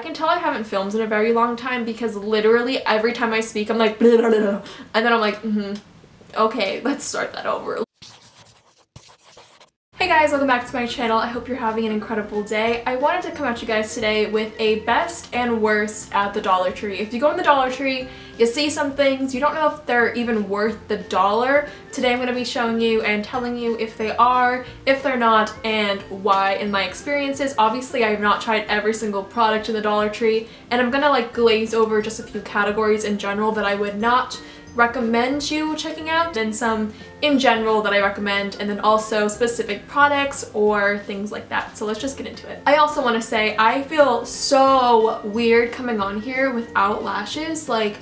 can tell I haven't filmed in a very long time because literally every time I speak I'm like blah, blah, blah, blah. And then I'm like okay, let's start that over. Hey guys, welcome back to my channel. I hope you're having an incredible day. I wanted to come at you guys today with a best and worst at the Dollar Tree. If you go in the Dollar Tree, you see some things, you don't know if they're even worth the dollar. Today I'm going to be showing you and telling you if they are, if they're not, and why in my experiences. Obviously I have not tried every single product in the Dollar Tree, and I'm going to like glaze over just a few categories in general that I would not recommend you checking out, and some in general that I recommend, and then also specific products or things like that. So let's just get into it. I also want to say I feel so weird coming on here without lashes. Like,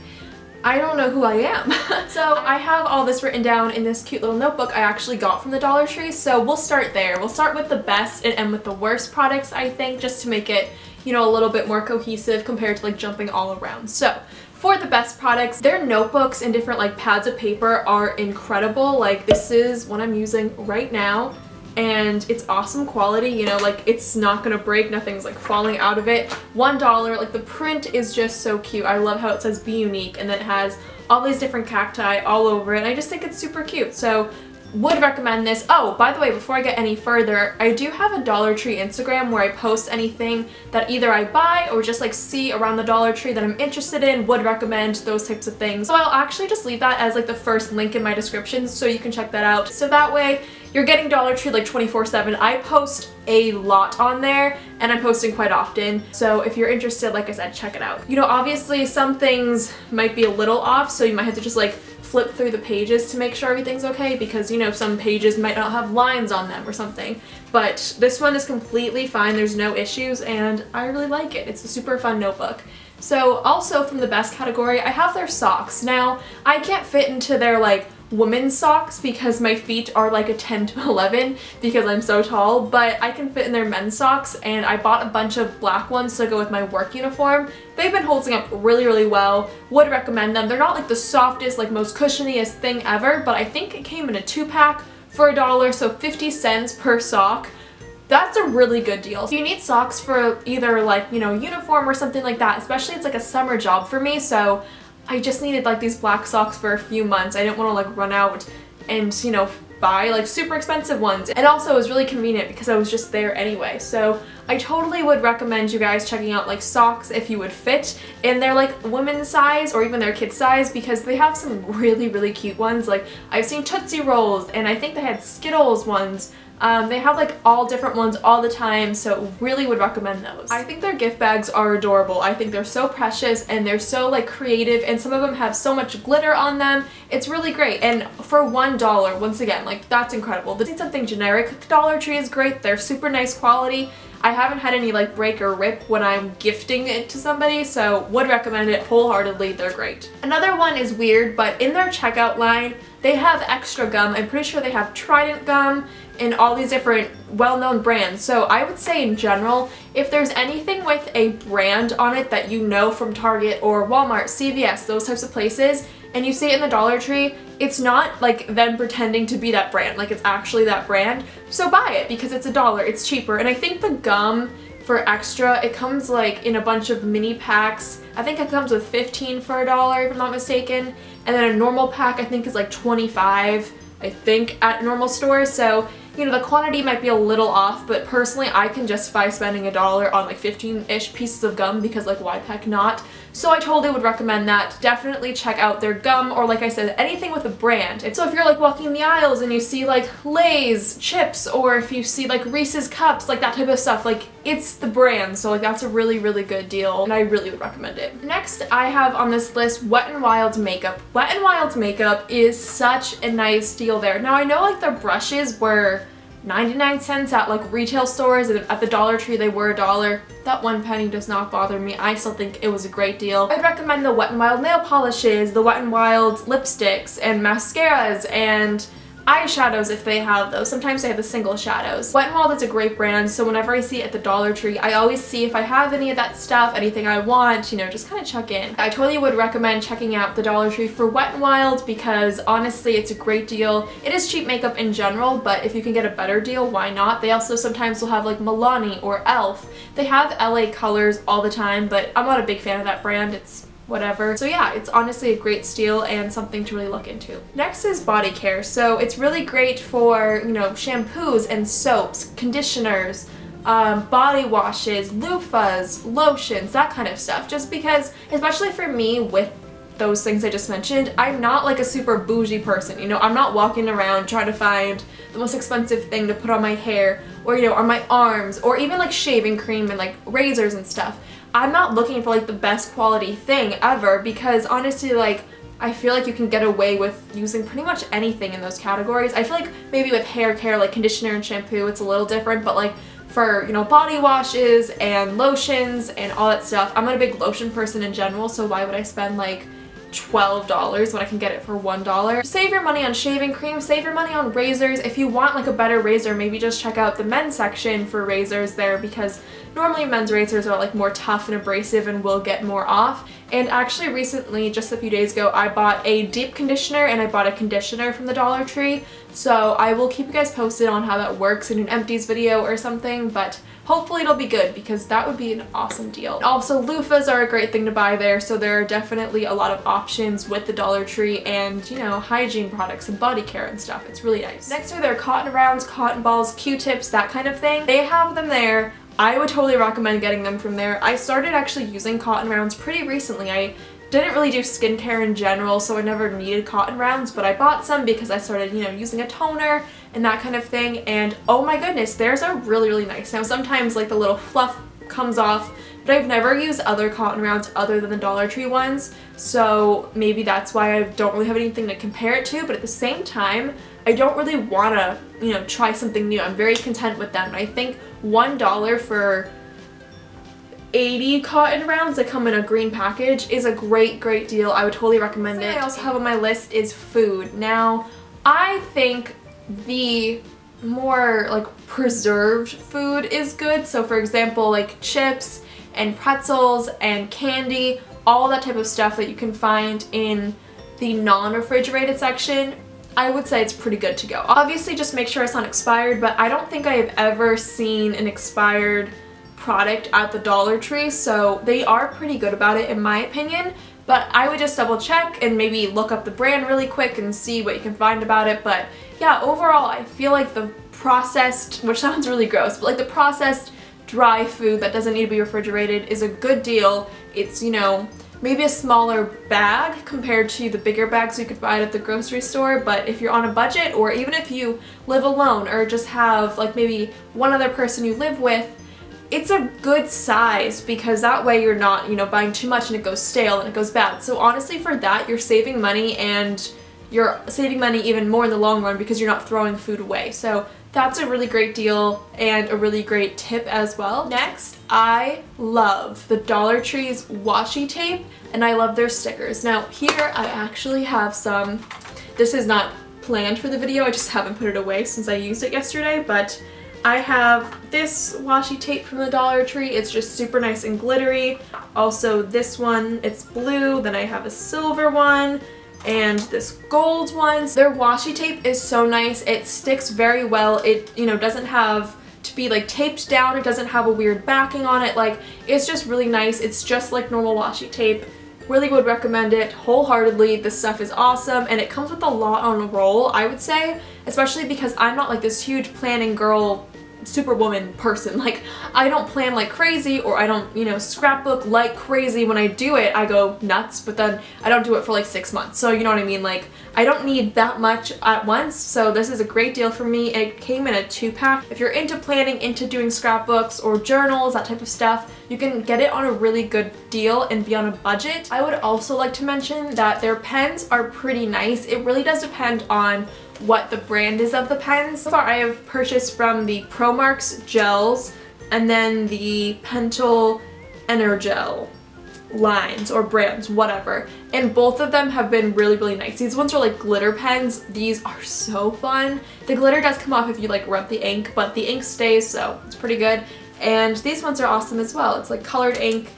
I don't know who I am. So I have all this written down in this cute little notebook I actually got from the Dollar Tree, so we'll start there. We'll start with the best and end with the worst products, I think, just to make it, you know, a little bit more cohesive compared to like jumping all around. So for the best products, their notebooks and different like pads of paper are incredible. Like, this is what I'm using right now, and it's awesome quality, you know, like it's not gonna break, nothing's like falling out of it. $1, like the print is just so cute. I love how it says be unique, and then it has all these different cacti all over it. I just think it's super cute, so would recommend this. Oh, by the way, before I get any further, I do have a Dollar Tree Instagram where I post anything that either I buy or just like see around the Dollar Tree that I'm interested in, would recommend, those types of things. So I'll actually just leave that as like the first link in my description so you can check that out. So that way you're getting Dollar Tree like 24/7. I post a lot on there, and I'm posting quite often. So if you're interested, like I said, check it out. You know, obviously some things might be a little off, so you might have to just like flip through the pages to make sure everything's okay, because you know some pages might not have lines on them or something, but this one is completely fine. There's no issues, and I really like it. It's a super fun notebook. So also from the best category, I have their socks. Now I can't fit into their like women's socks because my feet are like a 10 to 11 because I'm so tall, but I can fit in their men's socks, and I bought a bunch of black ones to go with my work uniform. They've been holding up really, really well. Would recommend them. They're not like the softest, like most cushioniest thing ever, but I think it came in a 2-pack for $1, so 50 cents per sock. That's a really good deal. So you need socks for either like, you know, uniform or something like that, especially it's like a summer job for me, so I just needed like these black socks for a few months. I didn't want to like run out and, you know, buy like super expensive ones. And also it was really convenient because I was just there anyway. So I totally would recommend you guys checking out like socks if you would fit in their like women's size or even their kid size, because they have some really, really cute ones. Like I've seen Tootsie Rolls, and I think they had Skittles ones. They have like all different ones all the time, so really would recommend those. I think their gift bags are adorable. I think they're so precious, and they're so like creative, and some of them have so much glitter on them. It's really great, and for $1, once again, like that's incredible. This is something generic. The Dollar Tree is great. They're super nice quality. I haven't had any like break or rip when I'm gifting it to somebody, so would recommend it wholeheartedly. They're great. Another one is weird, but in their checkout line they have extra gum. I'm pretty sure they have Trident gum and all these different well-known brands. So I would say in general, if there's anything with a brand on it that you know from Target or Walmart, CVS, those types of places, and you see it in the Dollar Tree, it's not like them pretending to be that brand, like it's actually that brand. So buy it because it's $1, it's cheaper. And I think the gum for extra, it comes like in a bunch of mini packs. I think it comes with 15 for $1 if I'm not mistaken, and then a normal pack I think is like 25, I think, at normal stores. So you know, the quantity might be a little off, but personally I can justify spending $1 on like 15-ish pieces of gum because like why the heck not? So I totally would recommend that. Definitely check out their gum, or like I said, anything with a brand. And so if you're like walking the aisles and you see like Lay's chips, or if you see like Reese's cups, like that type of stuff, like it's the brand, so like that's a really, really good deal, and I really would recommend it. Next I have on this list Wet n Wild makeup. Wet n Wild makeup is such a nice deal there. Now I know like their brushes were 99 cents at like retail stores, and at the Dollar Tree they were $1. That 1 penny does not bother me. I still think it was a great deal. I'd recommend the Wet n Wild nail polishes, the Wet n Wild lipsticks and mascaras, and eyeshadows if they have those. Sometimes they have the single shadows. Wet n Wild is a great brand, so whenever I see it at the Dollar Tree, I always see if I have any of that stuff, anything I want, you know, just kind of check in. I totally would recommend checking out the Dollar Tree for Wet n Wild because honestly it's a great deal. It is cheap makeup in general, but if you can get a better deal, why not? They also sometimes will have like Milani or e.l.f. They have LA colors all the time, but I'm not a big fan of that brand. It's whatever. So yeah, it's honestly a great steal and something to really look into. Next is body care. So it's really great for, you know, shampoos and soaps, conditioners, body washes, loofahs, lotions, that kind of stuff. Just because, especially for me with those things I just mentioned, I'm not like a super bougie person, you know, I'm not walking around trying to find the most expensive thing to put on my hair or, you know, on my arms, or even like shaving cream and like razors and stuff. I'm not looking for like the best quality thing ever because honestly, like, I feel like you can get away with using pretty much anything in those categories. I feel like maybe with hair care, like conditioner and shampoo, it's a little different, but like for, you know, body washes and lotions and all that stuff, I'm not a big lotion person in general, so why would I spend like $12 when I can get it for $1. Save your money on shaving cream, save your money on razors. If you want like a better razor, maybe just check out the men's section for razors there because normally men's razors are like more tough and abrasive and will get more off. And actually recently, just a few days ago, I bought a deep conditioner and I bought a conditioner from the Dollar Tree. So I will keep you guys posted on how that works in an empties video or something, but hopefully it'll be good because that would be an awesome deal. Also, loofahs are a great thing to buy there, so there are definitely a lot of options with the Dollar Tree and, you know, hygiene products and body care and stuff. It's really nice. Next are their cotton rounds, cotton balls, Q-tips, that kind of thing. They have them there. I would totally recommend getting them from there. I started actually using cotton rounds pretty recently. I didn't really do skincare in general, so I never needed cotton rounds, but I bought some because I started, you know, using a toner and that kind of thing, and oh my goodness, theirs are really, really nice. Now sometimes like the little fluff comes off, but I've never used other cotton rounds other than the Dollar Tree ones, so maybe that's why I don't really have anything to compare it to, but at the same time, I don't really want to, you know, try something new. I'm very content with them, and I think $1 for 80 cotton rounds that come in a green package is a great, great deal. I would totally recommend it. I also have on my list is food. Now, I think the more like preserved food is good. So for example, like chips and pretzels and candy, all that type of stuff that you can find in the non-refrigerated section, I would say it's pretty good to go. Obviously just make sure it's not expired, but I don't think I have ever seen an expired product at the Dollar Tree, so they are pretty good about it in my opinion. But I would just double check and maybe look up the brand really quick and see what you can find about it. But yeah, overall I feel like the processed, which sounds really gross, but like the processed dry food that doesn't need to be refrigerated is a good deal. It's, you know, maybe a smaller bag compared to the bigger bags you could buy at the grocery store, but if you're on a budget, or even if you live alone or just have like maybe one other person you live with, it's a good size because that way you're not, you know, buying too much and it goes stale and it goes bad. So honestly for that, you're saving money, and you're saving money even more in the long run because you're not throwing food away. So that's a really great deal and a really great tip as well. Next, I love the Dollar Tree's washi tape and I love their stickers. Now here I actually have some. This is not planned for the video, I just haven't put it away since I used it yesterday, but I have this washi tape from the Dollar Tree. It's just super nice and glittery. Also this one, it's blue. Then I have a silver one and this gold one. Their washi tape is so nice. It sticks very well. It, you know, doesn't have to be like taped down. It doesn't have a weird backing on it. Like, it's just really nice. It's just like normal washi tape. Really would recommend it wholeheartedly. This stuff is awesome and it comes with a lot on a roll, I would say, especially because I'm not like this huge planning girl superwoman person. Like, I don't plan like crazy, or I don't, you know, scrapbook like crazy. When I do it, I go nuts, but then I don't do it for like 6 months. So you know what I mean? Like, I don't need that much at once, so this is a great deal for me. It came in a 2-pack. If you're into planning, into doing scrapbooks or journals, that type of stuff, you can get it on a really good deal and be on a budget. I would also like to mention that their pens are pretty nice. It really does depend on what the brand is of the pens. So far I have purchased from the Promarks gels and then the Pentel Energel lines or brands, whatever, and both of them have been really, really nice. These ones are like glitter pens. These are so fun. The glitter does come off if you like rub the ink, but the ink stays, so it's pretty good. And these ones are awesome as well. It's like colored ink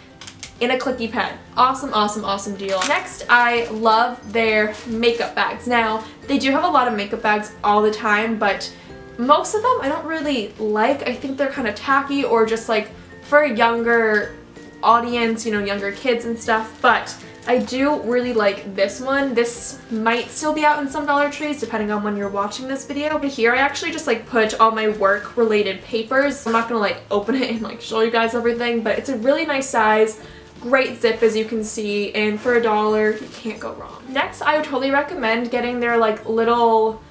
in a clicky pen. Awesome, awesome, awesome deal. Next, I love their makeup bags. Now, they do have a lot of makeup bags all the time, but most of them I don't really like. I think they're kind of tacky or just like for a younger audience, you know, younger kids and stuff, but I do really like this one. This might still be out in some Dollar Trees depending on when you're watching this video. But here I actually just like put all my work related papers. I'm not gonna like open it and like show you guys everything, but it's a really nice size, great zip as you can see, and for $1 you can't go wrong. Next, I would totally recommend getting their like little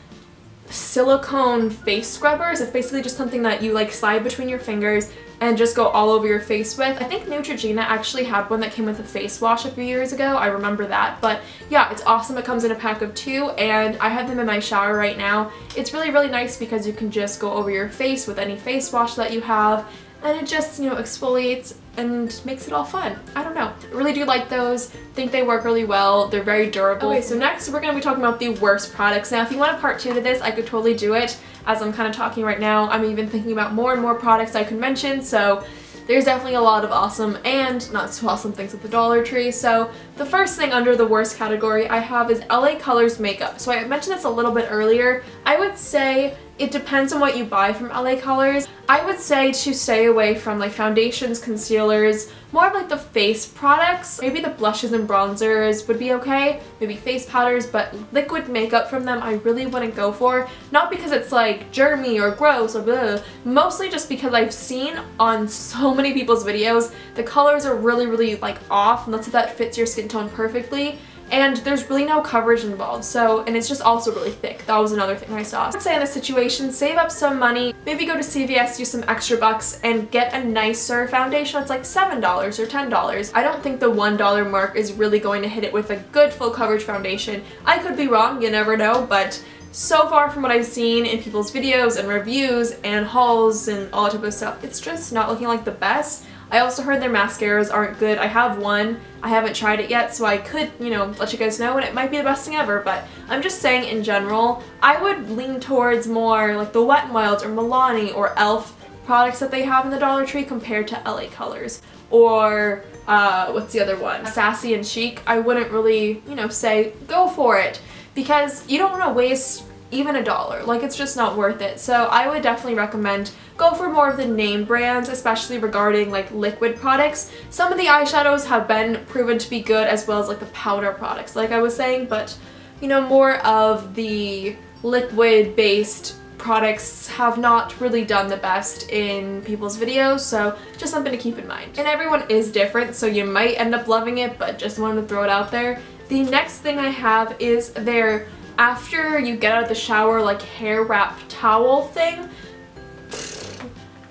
silicone face scrubbers. It's basically just something that you like slide between your fingers and just go all over your face with. I think Neutrogena actually had one that came with a face wash a few years ago. I remember that. But yeah, it's awesome. It comes in a pack of 2 and I have them in my shower right now. It's really, really nice because you can just go over your face with any face wash that you have, and it just, you know, exfoliates and makes it all fun. I don't know. I really do like those. Think they work really well. They're very durable. Okay, so next we're gonna be talking about the worst products. Now, if you want a part 2 to this, I could totally do it. As I'm kind of talking right now, I'm even thinking about more and more products I could mention, so there's definitely a lot of awesome and not so awesome things at the Dollar Tree. So the first thing under the worst category I have is LA Colors makeup. So I mentioned this a little bit earlier. I would say it depends on what you buy from LA Colors. I would say to stay away from like foundations, concealers, more of like the face products. Maybe the blushes and bronzers would be okay, maybe face powders, but liquid makeup from them I really wouldn't go for. Not because it's like germy or gross or blah, mostly just because I've seen on so many people's videos the colors are really, really like off, and let's say that fits your skin tone perfectly. And there's really no coverage involved, so, and it's just also really thick. That was another thing I saw. I'd say in this situation, save up some money, maybe go to CVS, use some extra bucks, and get a nicer foundation that's like $7 or $10. I don't think the $1 mark is really going to hit it with a good full coverage foundation. I could be wrong, you never know, but so far from what I've seen in people's videos and reviews and hauls and all that type of stuff, it's just not looking like the best. I also heard their mascaras aren't good. I have one. I haven't tried it yet, so I could, you know, let you guys know, and it might be the best thing ever, but I'm just saying in general, I would lean towards more like the Wet n Wild or Milani or e.l.f. products that they have in the Dollar Tree compared to LA Colors. Or, what's the other one? Sassy and Chic. I wouldn't really, you know, say go for it because you don't want to waste even $1. Like, it's just not worth it. So I would definitely recommend go for more of the name brands, especially regarding like liquid products. Some of the eyeshadows have been proven to be good, as well as like the powder products like I was saying, but you know, more of the liquid based products have not really done the best in people's videos, so just something to keep in mind. And everyone is different, so you might end up loving it, but just wanted to throw it out there. The next thing I have is their after you get out of the shower like hair wrap towel thing.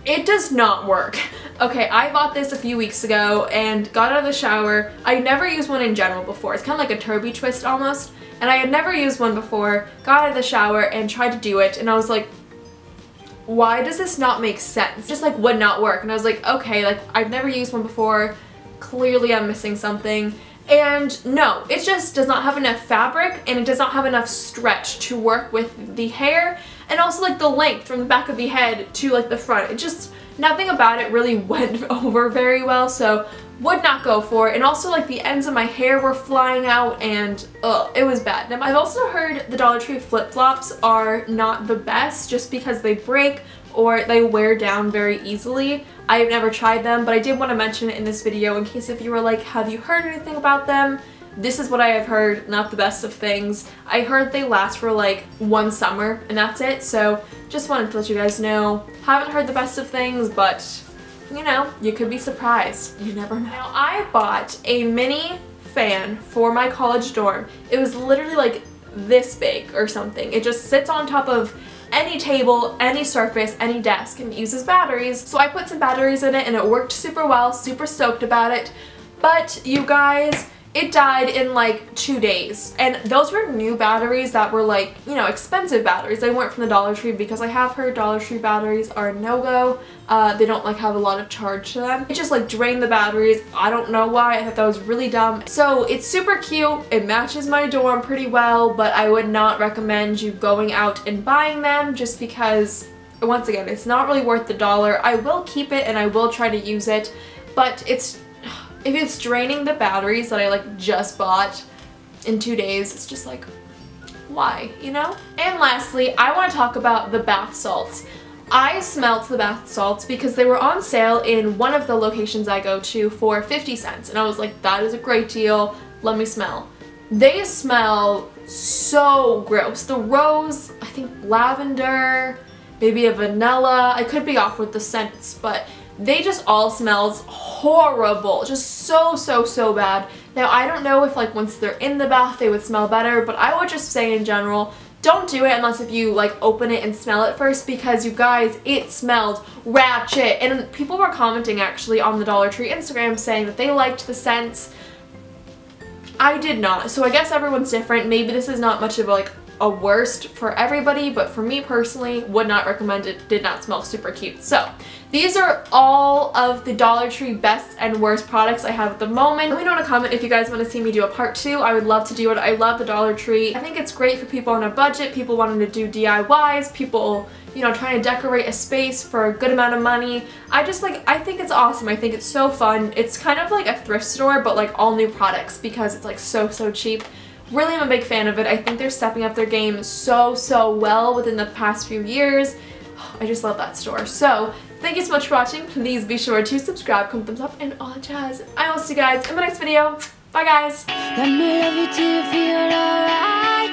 It does not work. Okay, I bought this a few weeks ago and got out of the shower. I never used one in general before. It's kind of like a Turby twist almost, and I had never used one before. Got out of the shower and tried to do it, and I was like, why does this not make sense? It just like would not work, and I was like, okay, like I've never used one before. Clearly I'm missing something. And no, it just does not have enough fabric, and it does not have enough stretch to work with the hair, and also like the length from the back of the head to like the front. It just, nothing about it really went over very well, so would not go for it. And also like the ends of my hair were flying out, and it was bad. Now, I've also heard the Dollar Tree flip-flops are not the best just because they break or they wear down very easily. I've never tried them, but I did want to mention it in this video in case if you were like, have you heard anything about them? This is what I have heard, not the best of things. I heard they last for like one summer and that's it, so just wanted to let you guys know. Haven't heard the best of things, but you know, you could be surprised. You never know. Now, I bought a mini fan for my college dorm. It was literally like this big or something. It just sits on top of any table, any surface, any desk, and it uses batteries. So I put some batteries in it and it worked super well, super stoked about it. But you guys, It died in like 2 days. And those were new batteries that were like, you know, expensive batteries. They weren't from the Dollar Tree because I have heard Dollar Tree batteries are a no-go. They don't like have a lot of charge to them. It just like drained the batteries. I don't know why. I thought that was really dumb. So it's super cute. It matches my dorm pretty well, but I would not recommend you going out and buying them just because, once again, it's not really worth the $1. I will keep it and I will try to use it, but if it's draining the batteries that I like just bought in 2 days, it's just like, why, you know? And lastly, I want to talk about the bath salts. I smelt the bath salts because they were on sale in one of the locations I go to for 50 cents. And I was like, that is a great deal. Let me smell. They smell so gross. The rose, I think lavender, maybe a vanilla. I could be off with the scents, but they just all smells horrible. Just so bad. Now, I don't know if like once they're in the bath they would smell better, but I would just say in general, don't do it unless if you like open it and smell it first, because you guys, it smelled ratchet. And people were commenting actually on the Dollar Tree Instagram saying that they liked the scents. I did not. So I guess everyone's different. Maybe this is not much of like a worst for everybody, but for me personally, would not recommend it. Did not smell super cute. So these are all of the Dollar Tree best and worst products I have at the moment. Let me know in a comment if you guys want to see me do a part 2. I would love to do it. I love the Dollar Tree. I think it's great for people on a budget, people wanting to do DIYs, people, you know, trying to decorate a space for a good amount of money. I think it's awesome. I think it's so fun. It's kind of like a thrift store, but like all new products because it's like so cheap. Really am a big fan of it. I think they're stepping up their game so well within the past few years. I just love that store. So thank you so much for watching. Please be sure to subscribe, comment, thumbs up, and all that jazz. I will see you guys in my next video. Bye guys! Let me love you till you feel alright.